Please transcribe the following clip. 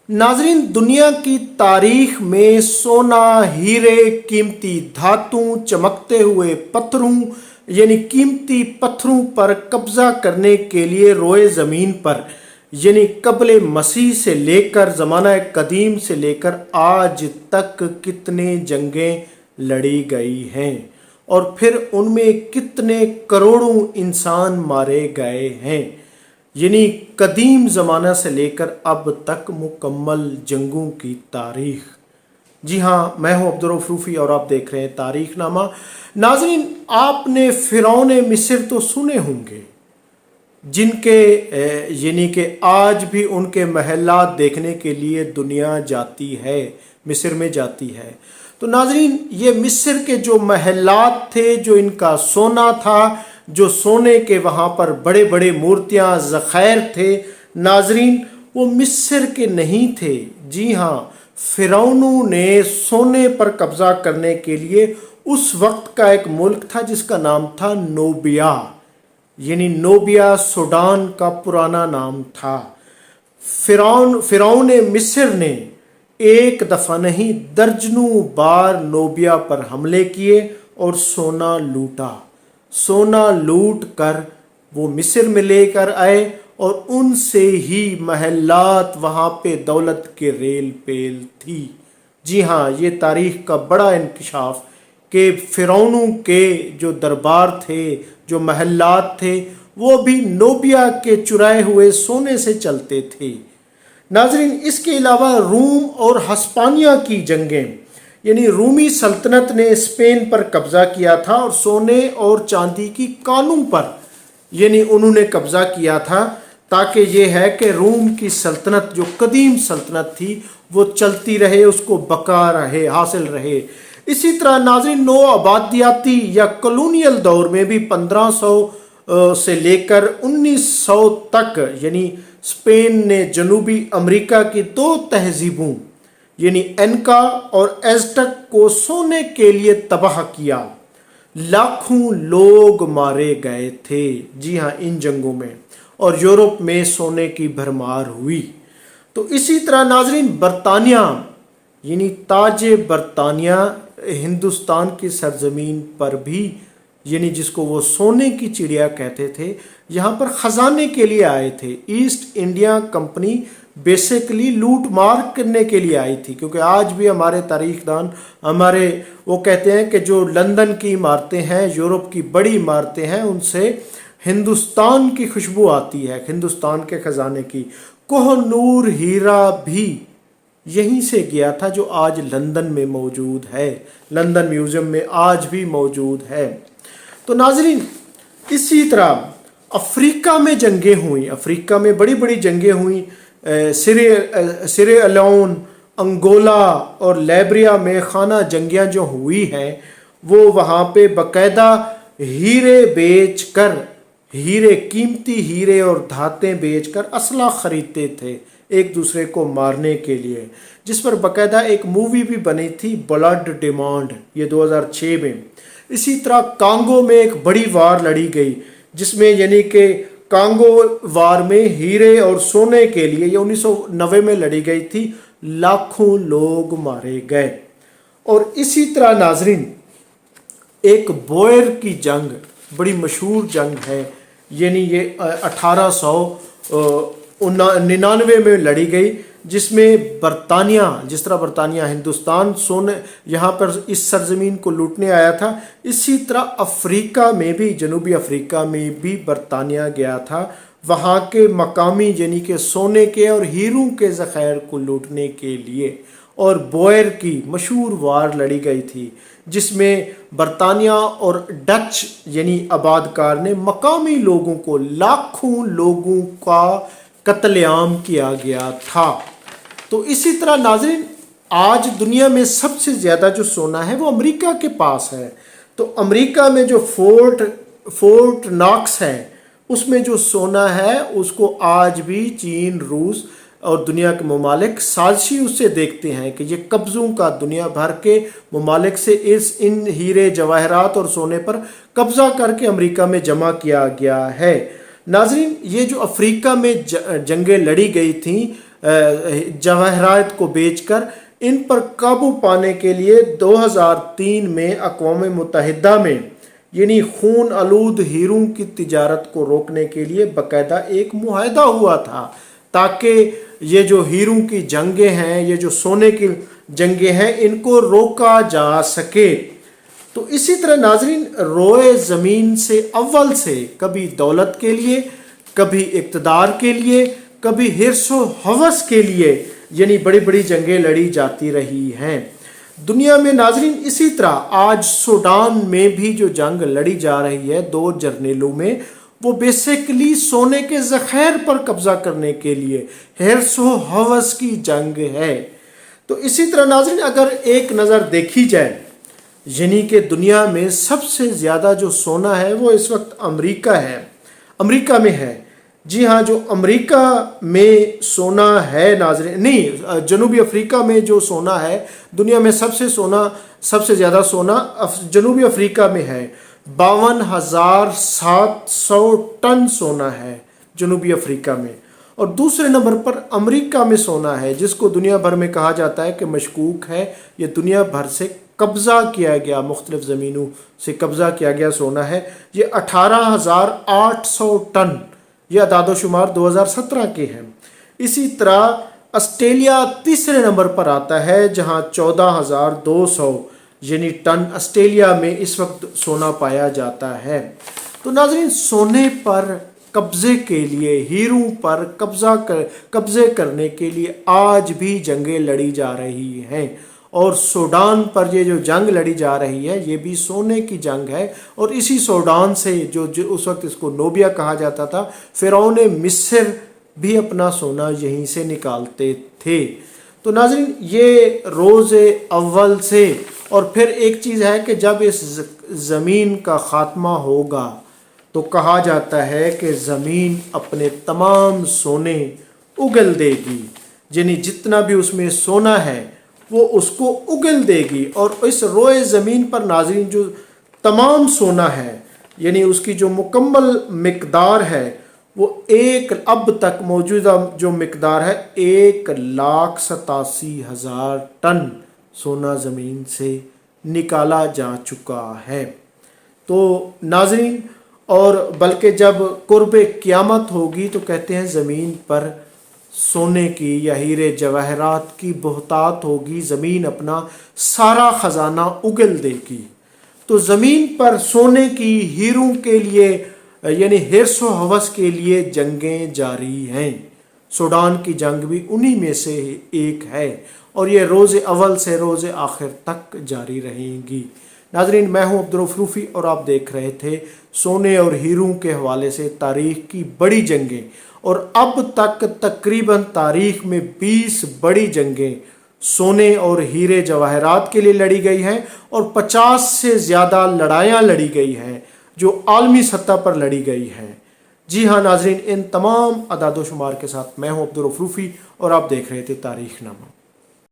नाजरीन, दुनिया की तारीख में सोना, हीरे, कीमती धातु, चमकते हुए पत्थरों यानी कीमती पत्थरों पर कब्जा करने के लिए रोए ज़मीन पर यानी कबले मसीह से लेकर ज़माना कदीम से लेकर आज तक कितने जंगें लड़ी गई हैं और फिर उनमें कितने करोड़ों इंसान मारे गए हैं। यानी कदीम ज़माना से लेकर अब तक मुकम्मल जंगों की तारीख। जी हाँ, मैं हूँ अब्दुर्रऊफ़ रूफ़ी और आप देख रहे हैं तारीख नामा। नाज़रीन, आपने फ़िरौन मिस्र तो सुने होंगे, जिनके यानी कि आज भी उनके महलात देखने के लिए दुनिया जाती है, मिस्र में जाती है। तो नाज़रीन, ये मिस्र के जो महलात थे, जो इनका सोना था, जो सोने के वहाँ पर बड़े बड़े मूर्तियाँ ज़ख़ैर थे, नाज़रीन वो मिस्र के नहीं थे। जी हाँ, फ़िरौनों ने सोने पर कब्ज़ा करने के लिए उस वक्त का एक मुल्क था जिसका नाम था नोबिया, यानी नोबिया सूडान का पुराना नाम था। फ़िरौन मिस्र ने एक दफ़ा नहीं दर्जनों बार नोबिया पर हमले किए और सोना लूटा। सोना लूट कर वो मिस्र में लेकर आए और उनसे ही महलात वहाँ पे दौलत के रेल पेल थी। जी हाँ, ये तारीख़ का बड़ा इंकशाफ कि फ़िरौनों के जो दरबार थे, जो महलात थे, वो भी नोबिया के चुराए हुए सोने से चलते थे। नाज़रीन, इसके अलावा रूम और हस्पानिया की जंगें, यानी रूमी सल्तनत ने स्पेन पर कब्ज़ा किया था और सोने और चांदी की कानों पर यानी उन्होंने कब्ज़ा किया था, ताकि ये है कि रूम की सल्तनत जो कदीम सल्तनत थी वो चलती रहे, उसको बका रहे, हासिल रहे। इसी तरह नाज़रीन, नौ आबादियाती या कॉलोनियल दौर में भी 1500 से लेकर 1900 तक यानी स्पेन ने जनूबी अमेरिका की दो तहजीबों यानी इनका और एज़टेक को सोने के लिए तबाह किया। लाखों लोग मारे गए थे, जी हाँ, इन जंगों में, और यूरोप में सोने की भरमार हुई। तो इसी तरह नाजरीन, बरतानिया यानी ताज बरतानिया हिंदुस्तान की सरजमीन पर भी यानी जिसको वो सोने की चिड़िया कहते थे, यहाँ पर ख़जाने के लिए आए थे। ईस्ट इंडिया कंपनी बेसिकली लूट मार करने के लिए आई थी, क्योंकि आज भी हमारे तारीखदान हमारे वो कहते हैं कि जो लंदन की इमारतें हैं, यूरोप की बड़ी इमारतें हैं, उनसे हिंदुस्तान की खुशबू आती है, हिंदुस्तान के ख़जाने की। कोहनूर हीरा भी यहीं से गया था, जो आज लंदन में मौजूद है, लंदन म्यूज़ियम में आज भी मौजूद है। तो नाज़रीन, इसी तरह अफ्रीका में जंगें हुई, अफ्रीका में बड़ी बड़ी जंगें हुई। सिरेलियोन, अंगोला और लाइबेरिया में खाना जंगियाँ जो हुई हैं, वो वहाँ पे बाकायदा हीरे बेचकर, हीरे, कीमती हीरे और धातें बेचकर असला ख़रीदते थे एक दूसरे को मारने के लिए, जिस पर बाकायदा एक मूवी भी बनी थी, ब्लड डिमांड, ये 2006 में। इसी तरह कांगो में एक बड़ी वार लड़ी गई, जिसमें यानी कि कांगो वार में हीरे और सोने के लिए, ये 1990 में लड़ी गई थी, लाखों लोग मारे गए। और इसी तरह नाजरीन, एक बोयर की जंग बड़ी मशहूर जंग है, यानी ये 1899 में लड़ी गई, जिसमें बरतानिया, जिस तरह बरतानिया हिंदुस्तान सोने यहाँ पर इस सरजमीन को लूटने आया था, इसी तरह अफ्रीका में भी, जनूबी अफ्रीका में भी बरतानिया गया था, वहाँ के मकामी यानी कि सोने के और हीरों के ज़ख़ैर को लूटने के लिए। और बोयर की मशहूर वार लड़ी गई थी, जिसमें बरतानिया और डच यानी आबादकार ने मकामी लोगों को, लाखों लोगों का कत्लेआम किया गया था। तो इसी तरह नाज़रीन, आज दुनिया में सबसे ज़्यादा जो सोना है वो अमेरिका के पास है। तो अमेरिका में जो फोर्ट नॉक्स है, उसमें जो सोना है उसको आज भी चीन, रूस और दुनिया के ममालिक साजिशी उससे देखते हैं कि ये कब्ज़ों का, दुनिया भर के ममालिक से इन हीरे जवाहरात और सोने पर कब्ज़ा करके अमेरिका में जमा किया गया है। नाज़रीन, ये जो अफ्रीका में जंगें लड़ी गई थी, جواہرات کو بیچ کر ان پر قابو پانے کے لیے 2003 میں اقوام متحدہ میں یعنی خون آلود ہیروں کی تجارت کو روکنے کے لیے باقاعدہ ایک معاہدہ ہوا تھا، تاکہ یہ جو ہیروں کی جنگیں ہیں، یہ جو سونے کی جنگیں ہیں، ان کو روکا جا سکے۔ تو اسی طرح ناظرین، روئے زمین سے اول سے کبھی دولت کے لیے، کبھی اقتدار کے لیے، کبھی حرص و ہوس کے لیے یعنی بڑی بڑی جنگیں لڑی جاتی رہی ہیں دنیا میں۔ ناظرین، اسی طرح آج سوڈان میں بھی جو جنگ لڑی جا رہی ہے 2 جرنیلوں میں، وہ بیسیکلی سونے کے ذخائر پر قبضہ کرنے کے لیے حرص و ہوس کی جنگ ہے۔ تو اسی طرح ناظرین، اگر ایک نظر دیکھی جائے یعنی کہ دنیا میں سب سے زیادہ جو سونا ہے وہ اس وقت امریکہ میں ہے۔ جی ہاں، جو امریکہ میں سونا ہے ناظرین، نہیں، جنوبی افریقہ میں جو سونا ہے، دنیا میں سب سے زیادہ سونا جنوبی افریقہ میں ہے۔ 52,700 ٹن سونا ہے جنوبی افریقہ میں، اور دوسرے نمبر پر امریکہ میں سونا ہے، جس کو دنیا بھر میں کہا جاتا ہے کہ مشکوک ہے، یہ دنیا بھر سے قبضہ کیا گیا، مختلف زمینوں سے قبضہ کیا گیا سونا ہے۔ یہ 18,800 ٹن، یہ اعداد و شمار 2017 کے ہیں۔ اسی طرح آسٹریلیا تیسرے نمبر پر آتا ہے، جہاں 14,200 یعنی ٹن آسٹریلیا میں اس وقت سونا پایا جاتا ہے۔ تو ناظرین، سونے پر قبضے کے لیے، ہیروں پر قبضے کرنے کے لیے آج بھی جنگیں لڑی جا رہی ہیں، اور سوڈان پر یہ جو جنگ لڑی جا رہی ہے یہ بھی سونے کی جنگ ہے، اور اسی سوڈان سے جو اس وقت اس کو نوبیا کہا جاتا تھا، فرعون مصر بھی اپنا سونا یہیں سے نکالتے تھے۔ تو ناظرین، یہ روز اول سے، اور پھر ایک چیز ہے کہ جب اس زمین کا خاتمہ ہوگا تو کہا جاتا ہے کہ زمین اپنے تمام سونے اگل دے گی، یعنی جتنا بھی اس میں سونا ہے وہ اس کو اگل دے گی، اور اس روئے زمین پر ناظرین جو تمام سونا ہے یعنی اس کی جو مکمل مقدار ہے وہ اب تک موجودہ جو مقدار ہے 1,87,000 ٹن سونا زمین سے نکالا جا چکا ہے۔ تو ناظرین، اور بلکہ جب قرب قیامت ہوگی تو کہتے ہیں زمین پر سونے کی یا ہیرے جواہرات کی بہتات ہوگی، زمین اپنا سارا خزانہ اگل دے گی۔ تو زمین پر سونے کی، ہیروں کے لیے یعنی حرص و ہوس کے لیے جنگیں جاری ہیں۔ سوڈان کی جنگ بھی انہی میں سے ایک ہے، اور یہ روز اول سے روز آخر تک جاری رہیں گی۔ ناظرین، میں ہوں عبدالرؤف روفی، اور آپ دیکھ رہے تھے سونے اور ہیروں کے حوالے سے تاریخ کی بڑی جنگیں، اور اب تک تقریباً تاریخ میں 20 بڑی جنگیں سونے اور ہیرے جواہرات کے لیے لڑی گئی ہیں، اور 50 سے زیادہ لڑائیاں لڑی گئی ہیں جو عالمی سطح پر لڑی گئی ہیں۔ جی ہاں ناظرین، ان تمام اعداد و شمار کے ساتھ میں ہوں عبدالرؤف روفی، اور آپ دیکھ رہے تھے تاریخ نامہ۔